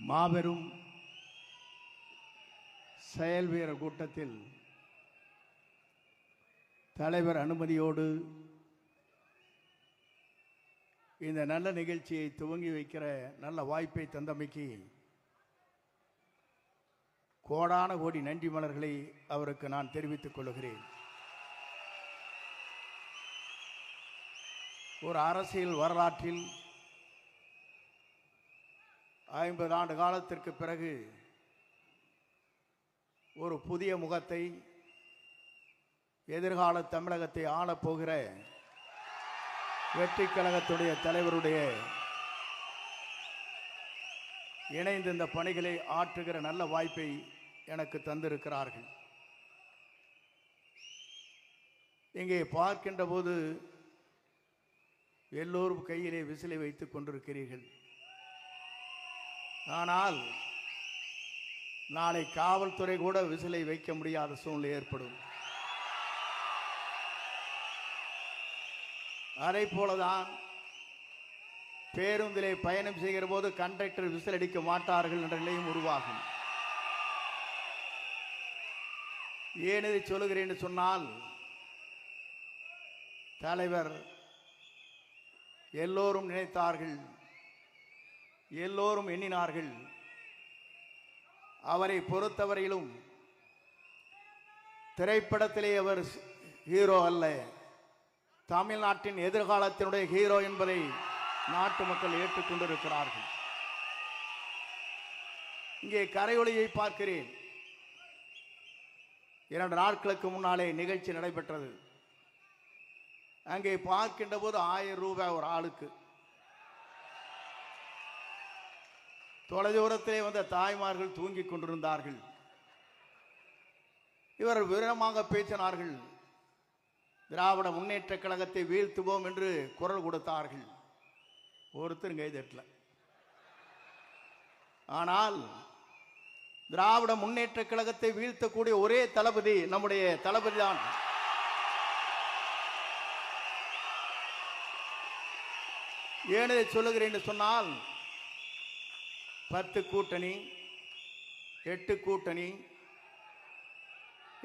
மாபெரும் செயல் வீரர் கூட்டத்தில் தலைவர் அனுமதியோடு இந்த நல்ல நிகழ்ச்சியை துவங்கி வைக்கிற நல்ல வாய்ப்பை தந்தமைக்கு கோடான கோடி நன்றி மலர்களை அவருக்கு நான் தெரிவித்துக் கொள்கிறேன். ஒரு அரசியல் வரலாற்றில் 50 ஆண்டு காலத்திற்கு பிறகு ஒரு புதிய முகத்தை எதிர்கால தமிழகத்தை ஆளப்போகிற வெற்றி கழகத்துடைய தலைவருடைய இணைந்து இந்த பணிகளை ஆற்றுகிற நல்ல வாய்ப்பை எனக்கு தந்திருக்கிறார்கள். இங்கே பார்க்கின்ற போது எல்லோரும் கையிலே விசிலை வைத்துக் கொண்டிருக்கிறீர்கள். ஆனால் நாளை காவல்துறை கூட விசிலை வைக்க முடியாத சூழ்நிலை ஏற்படும். அதை போலதான் பேருந்திலே பயணம் செய்கிற போது கண்டக்டர் விசில் அடிக்க மாட்டார்கள் என்ற நிலையும் உருவாகும். ஏன் இதை சொல்லுகிறேன் என்று சொன்னால், தலைவர் எல்லோரும் நினைத்தார்கள், எல்லோரும் எண்ணினார்கள். அவரை பொறுத்தவரையிலும் திரைப்படத்திலே அவர் ஹீரோ அல்ல, தமிழ்நாட்டின் எதிர்காலத்தினுடைய ஹீரோ என்பதை நாட்டு மக்கள் ஏற்றுக்கொண்டிருக்கிறார்கள். இங்கே கரையொலியை பார்க்கிறேன். 2 நாட்களுக்கு முன்னாலே நிகழ்ச்சி நடைபெற்றது. அங்கே பார்க்கின்ற போது 1000 ரூபாய் ஒரு ஆளுக்கு. தொலைதூரத்திலே வந்த தாய்மார்கள் தூங்கிக் கொண்டிருந்தார்கள். இவர் வீரமாக பேசினார்கள். திராவிட முன்னேற்ற கழகத்தை வீழ்த்துவோம் என்று குரல் கொடுத்தார்கள். ஒருத்தர் கைதட்டல. ஆனால் திராவிட முன்னேற்ற கழகத்தை வீழ்த்தக்கூடிய ஒரே தளபதி நம்முடைய தளபதி தான். ஏன் இதை சொல்லுகிறேன் என்று சொன்னால், 10 கூட்டணி 8 கூட்டணி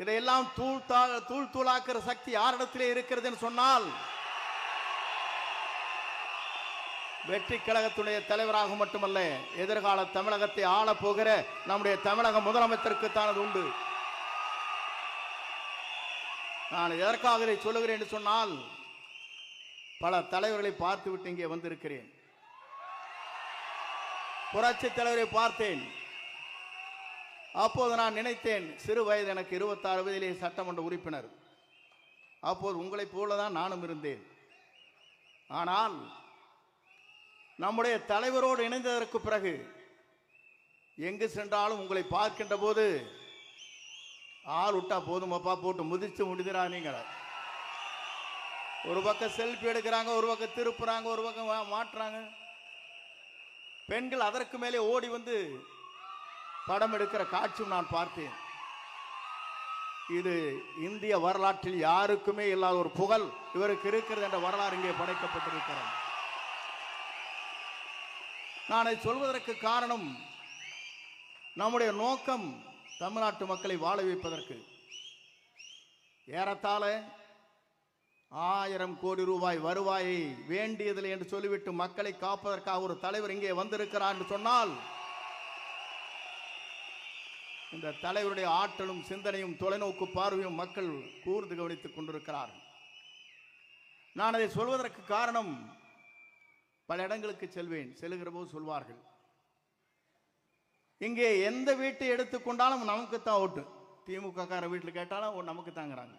இதையெல்லாம் தூள் தூளாக்குற சக்தி யாரிடத்திலே இருக்கிறது என்று சொன்னால், வெற்றி கழகத்துடைய தலைவராக மட்டுமல்ல, எதிர்கால தமிழகத்தை ஆளப்போகிற நம்முடைய தமிழக முதலமைச்சருக்கு தான் அது உண்டு. நான் எதற்காக இதை சொல்லுகிறேன் என்று சொன்னால், பல தலைவர்களை பார்த்துவிட்டு இங்கே வந்திருக்கிறேன். புரட்சி தலைவரை பார்த்தேன். அப்போது நான் நினைத்தேன், சிறு வயது எனக்கு 26 வயதிலே சட்டமன்ற உறுப்பினர். அப்போது உங்களைப் போலதான் நானும் இருந்தேன். ஆனால் நம்முடைய தலைவரோடு இணைந்ததற்கு பிறகு எங்கு சென்றாலும் உங்களை பார்க்கின்ற போது ஆள் விட்டா போதுமப்பா, போட்டு முதிச்சு முடிதுறா. நீங்கள் ஒரு பக்கம் செல்ஃபி எடுக்கிறாங்க, ஒரு பக்கம் திருப்புறாங்க, ஒரு பக்கம் மாட்டுறாங்க. பெண்கள் அதற்கு மேலே ஓடி வந்து படம் எடுக்கிற காட்சியும் நான் பார்த்தேன். இது இந்திய வரலாற்றில் யாருக்குமே இல்லாத ஒரு புகழ் இவருக்கு இருக்கிறது என்ற வரலாறு இங்கே படைக்கப்பட்டிருக்கிறது. நான் அதை சொல்வதற்கு காரணம், நம்முடைய நோக்கம் தமிழ்நாட்டு மக்களை வாழ வைப்பதற்கு. ஏறத்தாழ 1000 கோடி ரூபாய் வருவாயை வேண்டியதில்லை என்று சொல்லிவிட்டு மக்களை காப்பதற்காக ஒரு தலைவர் இங்கே வந்திருக்கிறார் என்று சொன்னால், இந்த தலைவருடைய ஆற்றலும் சிந்தனையும் தொலைநோக்கு பார்வையும் மக்கள் கூர்ந்து கவனித்துக் கொண்டிருக்கிறார்கள். நான் அதை சொல்வதற்கு காரணம், பல இடங்களுக்கு செல்வேன். செல்லுகிற போது சொல்வார்கள், இங்கே எந்த வீட்டை எடுத்துக்கொண்டாலும் நமக்கு தான் ஓட்டு. திமுக கார வீட்டில் கேட்டாலும் நமக்கு தாங்கிறாங்க.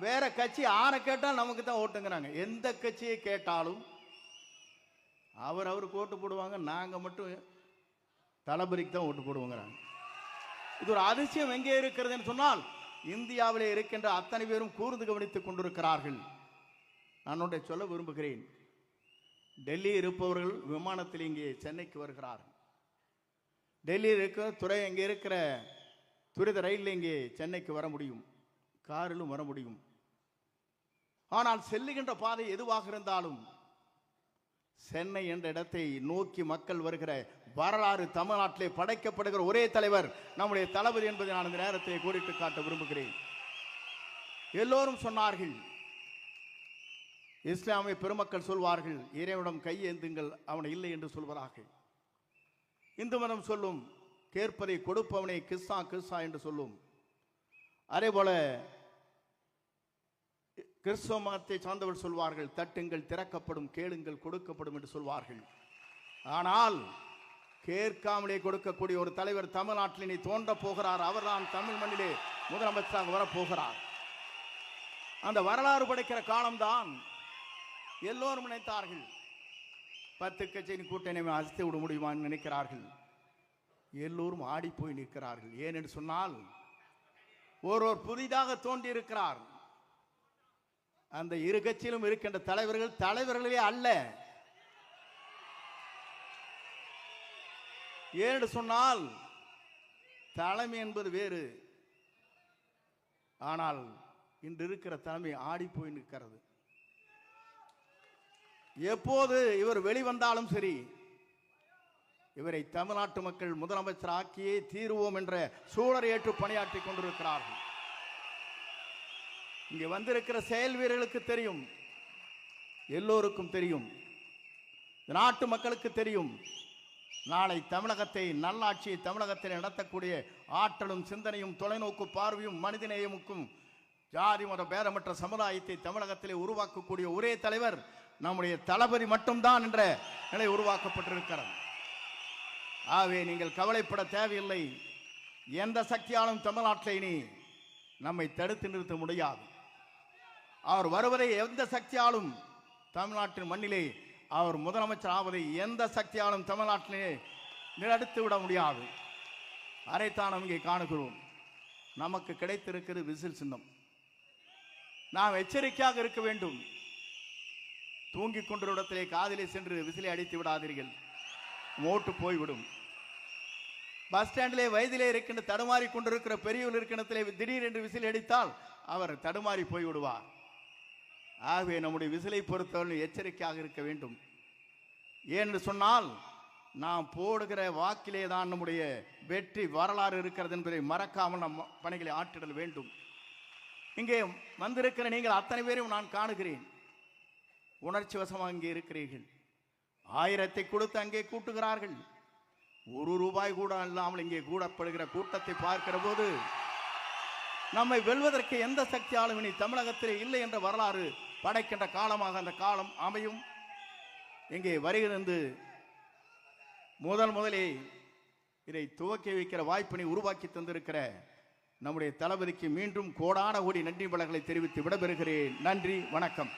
வேற கட்சி ஆரை கேட்டாலும் நமக்கு தான் ஓட்டுங்கிறாங்க. எந்த கட்சியை கேட்டாலும் அவருக்கு ஓட்டு போடுவாங்க, நாங்கள் மட்டும் தளபதிக்கு தான் ஓட்டு போடுவோங்கிறாங்க. இது ஒரு அதிசயம் எங்கே இருக்கிறது என்று சொன்னால், இந்தியாவிலே இருக்கின்ற அத்தனை பேரும் கூர்ந்து கவனித்துக் கொண்டிருக்கிறார்கள். நான் ஒன்றை சொல்ல விரும்புகிறேன். டெல்லி இருப்பவர்கள் விமானத்தில் இங்கே சென்னைக்கு வருகிறார்கள். டெல்லியில் இருக்கிற இங்கே இருக்கிற துரித ரயிலில் இங்கே சென்னைக்கு வர முடியும், காரிலும் வர முடியும். ஆனால் செல்லுகின்ற பாதை எதுவாக இருந்தாலும் சென்னை என்ற இடத்தை நோக்கி மக்கள் வருகிற வரலாறு தமிழ்நாட்டிலே படைக்கப்படுகிற ஒரே தலைவர் நம்முடைய தளபதி என்பதை நான் இந்த நேரத்தை கோடிட்டு காட்ட விரும்புகிறேன். எல்லோரும் சொன்னார்கள், இஸ்லாமிய பெருமக்கள் சொல்வார்கள், இறைவனிடம் கையேந்துங்கள், அவனை இல்லை என்று சொல்வதாக. இந்து மதம் சொல்லும், கேட்பதை கொடுப்பவனை கிஸ்ஸா கிஸ்ஸா என்று சொல்லும். அதே போல கிறிஸ்தவ மதத்தை சார்ந்தவர் சொல்வார்கள், தட்டுங்கள் திறக்கப்படும், கேளுங்கள் கொடுக்கப்படும் என்று சொல்வார்கள். ஆனால் கேட்காமலே கொடுக்கக்கூடிய ஒரு தலைவர் தமிழ்நாட்டில் இனி தோன்ற போகிறார். அவர்தான் தமிழ் மண்ணிலே முதலமைச்சராக வரப்போகிறார். அந்த வரலாறு படைக்கிற காலம்தான். எல்லோரும் நினைத்தார்கள் 10 கட்சியின் கூட்டணி அசைத்து விட முடியுமா நினைக்கிறார்கள். எல்லோரும் ஆடி போய் நிற்கிறார்கள். ஏனென்று சொன்னால் ஒருவர் புதிதாக தோன்றி இருக்கிறார். அந்த இரு கட்சியிலும் இருக்கின்ற தலைவர்களே அல்ல. ஏனென்று சொன்னால் தலைமை என்பது வேறு. ஆனால் இன்று இருக்கிற தலைமை ஆடி போய் நிற்கிறது. எப்போது இவர் வெளிவந்தாலும் சரி, இவரை தமிழ்நாட்டு மக்கள் முதலமைச்சர் ஆக்கியே தீர்வோம் என்ற சூழலை ஏற்று பணியாற்றி கொண்டிருக்கிறார்கள். இங்கே வந்திருக்கிற செயல் வீரர்களுக்கு தெரியும், எல்லோருக்கும் தெரியும், நாட்டு மக்களுக்கு தெரியும். நாளை தமிழகத்தை, நல்லாட்சியை தமிழகத்தில் நடத்தக்கூடிய ஆற்றலும் சிந்தனையும் தொலைநோக்கு பார்வையும் மனிதநேயமுக்கும் ஜாதி மத பேதமற்ற சமுதாயத்தை தமிழகத்திலே உருவாக்கக்கூடிய ஒரே தலைவர் நம்முடைய தளபதி மட்டும்தான் என்ற நிலை உருவாக்கப்பட்டிருக்கிறது. ஆகவே நீங்கள் கவலைப்பட தேவையில்லை. எந்த சக்தியாலும் தமிழ்நாட்டில் இனி நம்மை தடுத்து நிறுத்த முடியாது. அவர் வருவதை எந்த சக்தியாலும் தமிழ்நாட்டின் மண்ணிலே அவர் முதலமைச்சர் ஆவதை எந்த சக்தியாலும் தமிழ்நாட்டிலே நிறுத்தி விட முடியாது. அதைத்தான் நாம் இங்கே காணுகிறோம். நமக்கு கிடைத்திருக்கிறது விசில் சின்னம். நாம் எச்சரிக்கையாக இருக்க வேண்டும். தூங்கிக் கொண்ட இடத்திலே காதிலே சென்று விசிலை அடித்து விடாதீர்கள், மோட்டு போய்விடும். பஸ் ஸ்டாண்டிலே வயதிலே இருக்கின்ற தடுமாறி கொண்டிருக்கிற பெரியவர் இருக்கின்றத்திலே திடீரென்று விசில் அடித்தால் அவர் தடுமாறி போய்விடுவார். ஆகவே நம்முடைய விசிலை பொறுத்தவரை எச்சரிக்கையாக இருக்க வேண்டும். ஏனென்று சொன்னால் நாம் போடுகிற வாக்கிலே தான் நம்முடைய வெற்றி வரலாறு இருக்கிறது என்பதை மறக்காமல் நம் பணிகளை ஆற்றிடல் வேண்டும். இங்கே வந்திருக்கிற நீங்கள் அத்தனை பேரையும் நான் காணுகிறேன். உணர்ச்சி வசமாக இங்கே இருக்கிறீர்கள். 1000 கொடுத்து அங்கே கூட்டுகிறார்கள். 1 ரூபாய் கூட இல்லாமல் இங்கே கூடப்படுகிற கூட்டத்தை பார்க்கிற போது நம்மை வெல்வதற்கு எந்த சக்தியாலும் இனி தமிழகத்திலே இல்லை என்ற வரலாறு படைக்கின்ற காலமாக அந்த காலம் அமையும். இங்கே வருகிறது முதலே இதை துவக்கி வைக்கிற வாய்ப்பினை உருவாக்கி தந்திருக்கிற நம்முடைய தளபதிக்கு மீண்டும் கோடான கோடி நன்றி வளங்களை தெரிவித்து விடைபெறுகிறேன். நன்றி, வணக்கம்.